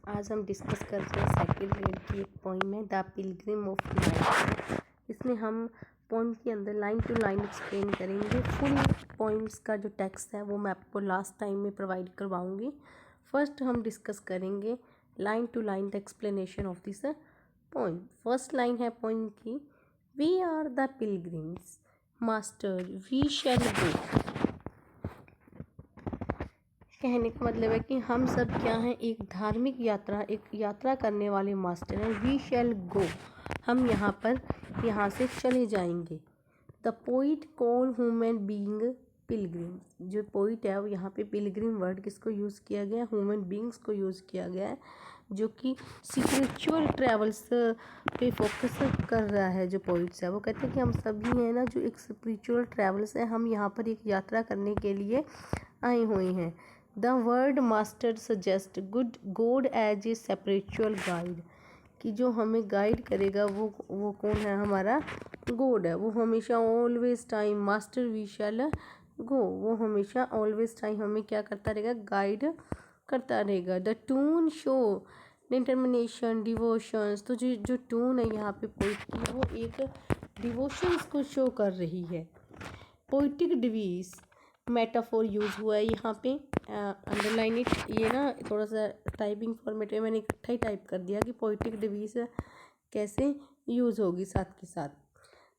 आज हम डिस्कस कर रहे हैं सेकंड ग्रेड की एक पोइम है द पिलग्रिम ऑफ नाइट। इसमें हम पोइम के अंदर लाइन टू लाइन एक्सप्लेन करेंगे। फुल पोइम्स का जो टेक्स्ट है वो मैं आपको लास्ट टाइम में प्रोवाइड करवाऊंगी। फर्स्ट हम डिस्कस करेंगे line to line the explanation of this poem. First line है पोइम की, we are the pilgrims master we shall go. कहने का मतलब है कि हम सब क्या हैं, एक धार्मिक यात्रा, एक यात्रा करने वाले मास्टर हैं। वी शैल गो, हम यहाँ से चले जाएंगे। The poet call human being pilgrims. जो पोइट है वो यहाँ पे पिलग्रिम वर्ड किसको यूज़ किया गया है, ह्यूमन बीइंग्स को यूज़ किया गया है, जो कि स्पिरिचुअल ट्रैवल्स पे फोकस कर रहा है। जो पोइट्स है वो कहते हैं कि हम सभी हैं ना जो एक स्पिरिचुअल ट्रैवल्स है, हम यहाँ पर एक यात्रा करने के लिए आए हुए हैं। The word master suggest good god as a spiritual guide, कि जो हमें गाइड करेगा वो कौन है, हमारा गॉड है। वो हमेशा always time master we shall go, वो हमेशा ऑलवेज टाइम हमें क्या करता रहेगा, गाइड करता रहेगा। The toon show determination devotions, तो जो टून है यहाँ पे पोइट की वो एक डिवोशंस को शो कर रही है। पोइटिक डिवीज मेटाफोर यूज़ हुआ है यहाँ पे, अंडरलाइन इट। ये ना थोड़ा सा टाइपिंग फॉर्मेट में मैंने इकट्ठा ही टाइप कर दिया कि पोइटिक डिवीज कैसे यूज़ होगी साथ के साथ।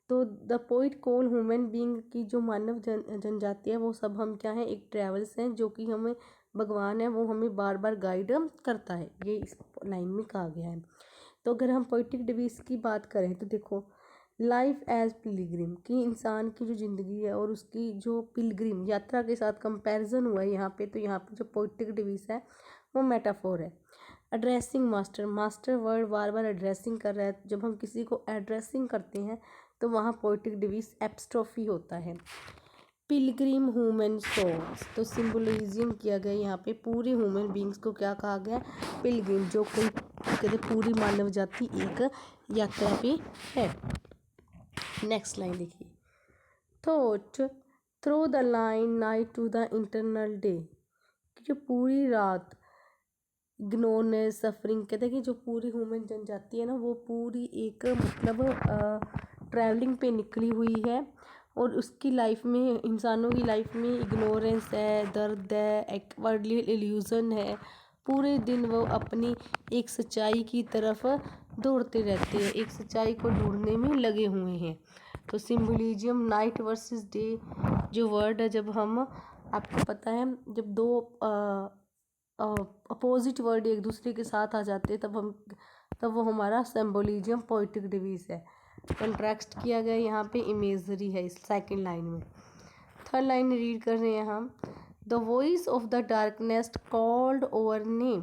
तो the poet call human being की जो मानव जनजाति है वो सब हम क्या हैं, एक ट्रैवल्स हैं, जो कि हमें भगवान है वो हमें बार बार गाइड करता है, ये इस लाइन में कहा गया है। तो अगर हम पोइटिक डिवीज की बात करें तो देखो, लाइफ एज पिलग्रिम, कि इंसान की जो ज़िंदगी है और उसकी जो पिलग्रिम यात्रा के साथ कंपैरिजन हुआ है यहाँ पे। तो यहाँ पे जो पोइटिक डिवीज है वो मेटाफोर है। एड्रेसिंग मास्टर, मास्टर वर्ड बार बार एड्रेसिंग कर रहा है। जब हम किसी को एड्रेसिंग करते हैं तो वहाँ पोइटिक डिवीज एप्स्ट्रॉफी होता है। पिलग्रिम ह्यूमन सोल्स, तो सिंबोलिज्म किया गया यहाँ पे पूरे ह्यूमन बींग्स को क्या कहा गया, पिलग्रिम, जो कोई कहते पूरी मानव जाति एक यात्रा पे है। नेक्स्ट लाइन देखिए, thought through the line night to the internal day, कि जो पूरी रात इग्नोरनेस सफरिंग, कहते हैं कि जो पूरी ह्यूमन जनजाति है ना वो पूरी एक मतलब ट्रैवलिंग पे निकली हुई है, और उसकी लाइफ में, इंसानों की लाइफ में इग्नोरेंस है, दर्द है, एक वर्डली इल्यूज़न है। पूरे दिन वो अपनी एक सच्चाई की तरफ दौड़ते रहते हैं, एक सच्चाई को ढूंढने में लगे हुए हैं। तो सिम्बोलिज्म नाइट वर्सेस डे जो वर्ड है, जब हम, आपको पता है जब दो अपोजिट वर्ड एक दूसरे के साथ आ जाते हैं तब वो हमारा सिम्बोलिज्म पोइटिक डिवीज है। कंट्रास्ट किया गया यहाँ पे इमेजरी है इस सेकंड लाइन में। थर्ड लाइन रीड कर रहे हैं हम, the voice of the darkness called over name,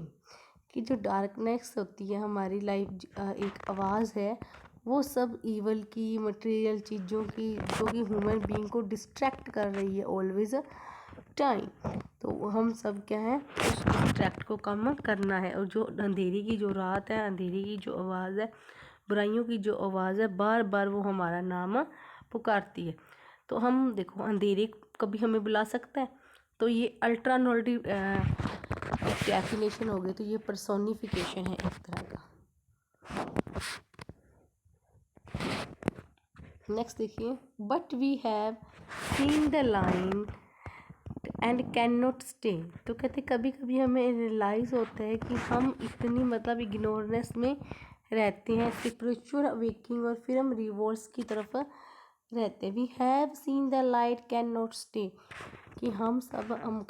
कि जो डार्कनेस होती है हमारी लाइफ, एक आवाज़ है वो सब ईवल की, मटेरियल चीज़ों की, जो कि ह्यूमन बीइंग को डिस्ट्रैक्ट कर रही है ऑलवेज टाइम। तो हम सब क्या है, उस डिस्ट्रैक्ट को कम करना है। और जो अंधेरी की जो रात है, अंधेरी की जो आवाज़ है, बुराइयों की जो आवाज़ है, बार बार वो हमारा नाम पुकारती है। तो हम देखो, अंधेरे कभी हमें बुला सकता है, तो ये अल्ट्रानोटिव डेफिनेशन हो गई, तो ये पर्सोनिफिकेशन है एक तरह का। नेक्स्ट देखिए, but we have seen the line and can not stay, तो कहते कभी कभी हमें रियलाइज़ होता है कि हम इतनी मतलब इग्नोरेंस में रहते हैं, स्पिरिचुअल अवेकिंग, और फिर हम रिवॉल्ट्स की तरफ रहते हैं। We have seen the light can not stay, कि हम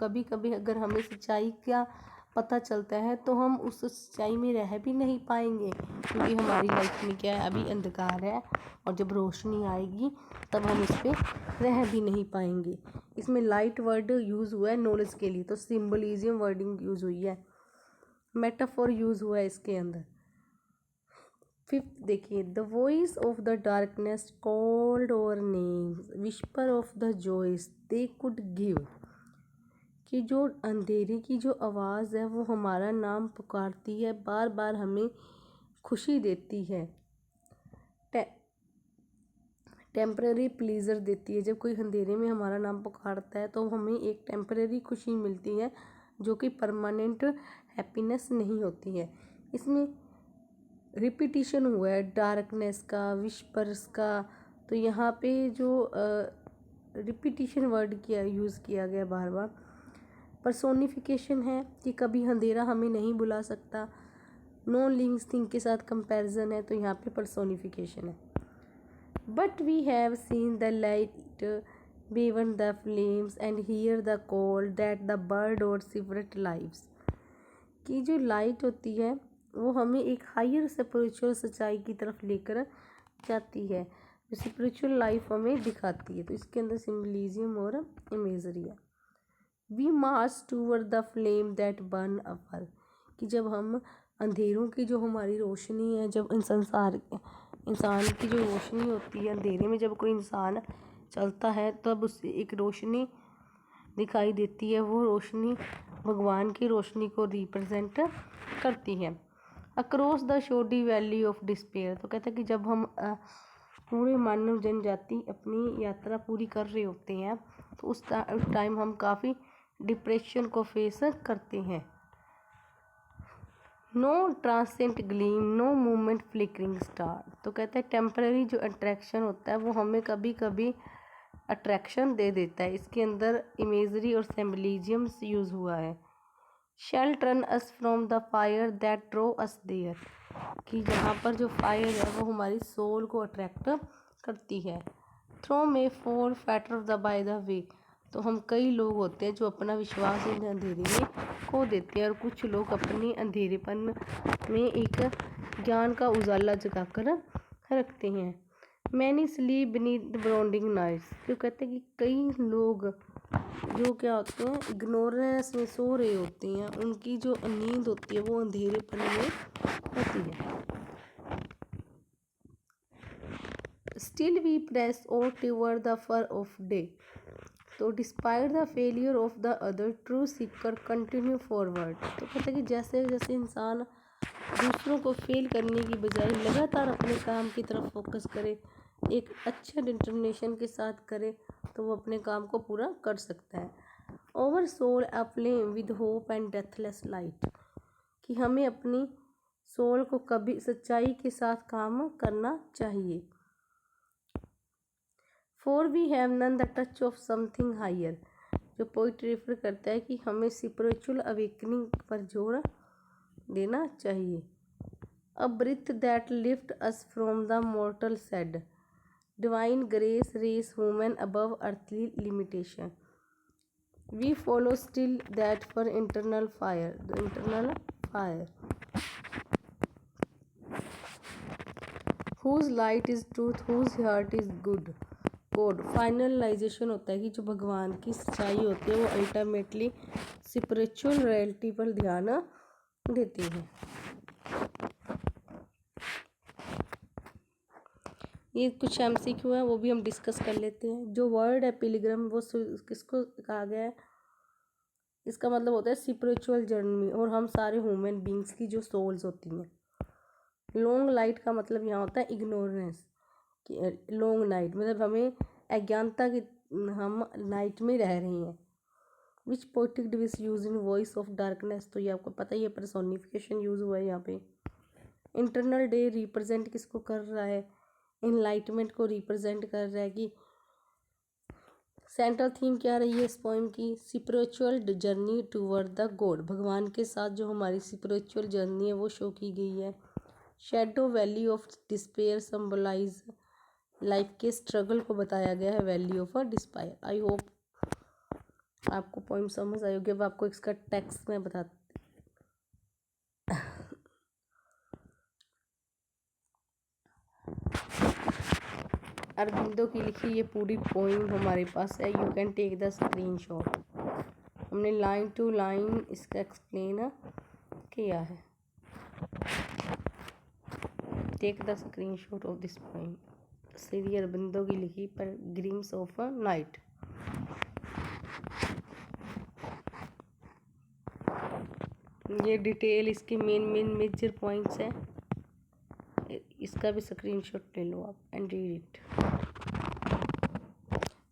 कभी कभी अगर हमें सच्चाई का पता चलता है तो हम उस सच्चाई में रह भी नहीं पाएंगे, क्योंकि हमारी लाइफ में क्या है, अभी अंधकार है, और जब रोशनी आएगी तब हम इस पर रह भी नहीं पाएंगे। इसमें लाइट वर्ड यूज़ हुआ है नॉलेज के लिए, तो सिंबलिज्म वर्डिंग यूज़ हुई है, मेटाफोर यूज़ हुआ है इसके अंदर। फिफ्थ देखिए, the voice of the darkness called over names whisper of the joys they could give, कि जो अंधेरे की जो आवाज़ है वो हमारा नाम पुकारती है, बार बार हमें खुशी देती है, टेम्पररी प्लीज़र देती है। जब कोई अंधेरे में हमारा नाम पुकारता है तो हमें एक टेम्पररी खुशी मिलती है, जो कि परमानेंट हैप्पीनेस नहीं होती है। इसमें रिपीटिशन हुआ है डार्कनेस का, विस्पर्स का, तो यहाँ पे जो रिपीटिशन वर्ड किया यूज़ किया गया बार बार। पर्सोनिफिकेशन है कि कभी अंधेरा हमें नहीं बुला सकता। नॉन लिविंग थिंग के साथ कंपैरिजन है, तो यहाँ पे पर्सोनिफिकेशन है। But we have seen the light beyond the flames and hear the call that the bird और सिवरेट लाइव्स, कि जो लाइट होती है वो हमें एक हायर स्पिरिचुअल सच्चाई की तरफ लेकर जाती है, जो स्पिरिचुअल लाइफ हमें दिखाती है। तो इसके अंदर सिम्बलिज्म और इमेजरी है। We march toward the flame that burn our, कि जब हम अंधेरों की जो हमारी रोशनी है, जब इंसान की जो रोशनी होती है, अंधेरे में जब कोई इंसान चलता है तब उससे एक रोशनी दिखाई देती है, वो रोशनी भगवान की रोशनी को रिप्रेजेंट करती है। Across the shoddy valley of despair, तो कहते हैं कि जब हम पूरे मानव जनजाति अपनी यात्रा पूरी कर रहे होते हैं तो उस टाइम हम काफ़ी डिप्रेशन को फेस करते हैं। No transient gleam, no movement flickering star, तो कहते हैं टेम्पररी जो अट्रैक्शन होता है वो हमें कभी कभी अट्रैक्शन दे देता है। इसके अंदर इमेजरी और सिम्बलिज्म्स यूज़ हुआ है। Shall turn us from the fire that drew us there, कि जहाँ पर जो फायर है वो हमारी सोल को अट्रैक्ट करती है। थ्रो में for fatter the by the way, तो हम कई लोग होते हैं जो अपना विश्वास इन अंधेरे में खो देते हैं, और कुछ लोग अपने अंधेरेपन में एक ज्ञान का उजाला जगाकर रखते हैं। मैनी स्लीप बीनीथ ब्राउंडिंग नाइट्स, क्यों कहते हैं कि कई लोग जो क्या होते हैं इग्नोरेंस में सो रहे होते हैं, उनकी जो नींद होती है वो अंधेरेपन में होती है। स्टिल वी प्रेस और toward the far of day, तो despite the failure of the other true seeker continue forward, तो कहते हैं कि जैसे जैसे इंसान दूसरों को फेल करने की बजाय लगातार अपने काम की तरफ फोकस करे, एक अच्छा डिटर्मिनेशन के साथ करे, तो वो अपने काम को पूरा कर सकता है। Over soul a flame with hope and deathless light, कि हमें अपनी सोल को कभी सच्चाई के साथ काम करना चाहिए। For we have none the touch of something higher, जो पोइट रेफर करता है कि हमें स्पिरिचुअल अवेकनिंग पर जोर देना चाहिए। A breath that lift us from the mortal sad, divine grace raise human above earthly limitation. We follow still that for internal fire, the internal fire whose light is truth whose heart is good god. Finalization होता है कि जो भगवान की सच्चाई होती है वो अल्टीमेटली स्पिरिचुअल रियलिटी पर ध्यान देती है। ये कुछ एमसीक्यू है, वो भी हम डिस्कस कर लेते हैं। जो वर्ड है पिलग्रिम, वो किसको कहा गया है? इसका मतलब होता है स्पिरिचुअल जर्नी, और हम सारे ह्यूमन बींग्स की जो सोल्स होती हैं। लॉन्ग लाइट का मतलब यहाँ होता है इग्नोरेंस, लॉन्ग नाइट मतलब हमें अज्ञानता की, हम नाइट में रह रहे हैं। Which poetic device use in voice of darkness, तो ये आपको पता ही है, पर्सोनिफिकेशन यूज हुआ है यहाँ पे। इंटरनल डे रिप्रेजेंट किसको कर रहा है? इनलाइटमेंट को रिप्रेजेंट कर रहा है। कि सेंट्रल थीम क्या रही है इस पोइम की? Spiritual journey toward the God, भगवान के साथ जो हमारी स्पिरिचुअल जर्नी है वो शो की गई है। Shadow valley of despair symbolize life के स्ट्रगल को बताया गया है, valley of a despair. I hope आपको पोइम समझ आई होगी। अब आपको इसका टेक्स्ट में बता अरबिंदो की लिखी ये पूरी पोइम हमारे पास है। You can take the screenshot. हमने लाइन टू लाइन इसका एक्सप्लेन किया है। Take the screenshot of this poem. Shri Aurobindo की लिखी पर ग्लिम्स ऑफ अ नाइट। ये डिटेल इसके मेन मेजर पॉइंट्स हैं, इसका भी स्क्रीनशॉट ले लो आप एंड रीड इट।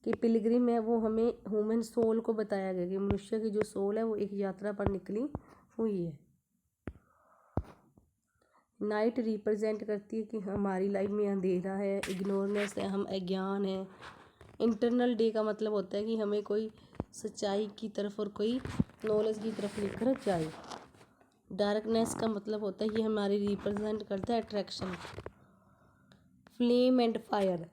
कि पिलग्रिम है वो हमें ह्यूमन सोल को बताया गया कि मनुष्य की जो सोल है वो एक यात्रा पर निकली हुई है। नाइट रिप्रेजेंट करती है कि हमारी लाइफ में अंधेरा है, इग्नोरेंस है, हम अज्ञान है। इंटरनल डे का मतलब होता है कि हमें कोई सच्चाई की तरफ और कोई नॉलेज की तरफ लेकर जाए। डार्कनेस का मतलब होता है कि हमारी रिप्रेजेंट करता है अट्रैक्शन। फ्लेम एंड फायर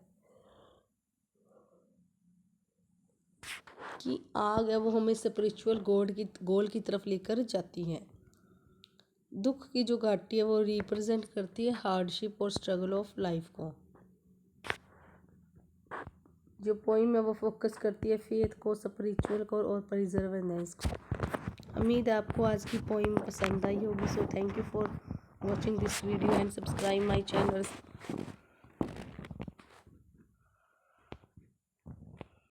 की आग है वो हमें स्पिरिचुअल गोल की तरफ लेकर जाती है। दुख की जो घाटी है वो रिप्रेजेंट करती है हार्डशिप और स्ट्रगल ऑफ लाइफ को। जो पोइम है वो फोकस करती है फेथ को, स्पिरिचुअल को और प्रिजर्वेंस को। उम्मीद है आपको आज की पोइम पसंद आई होगी। So thank you for watching this video and subscribe my channel.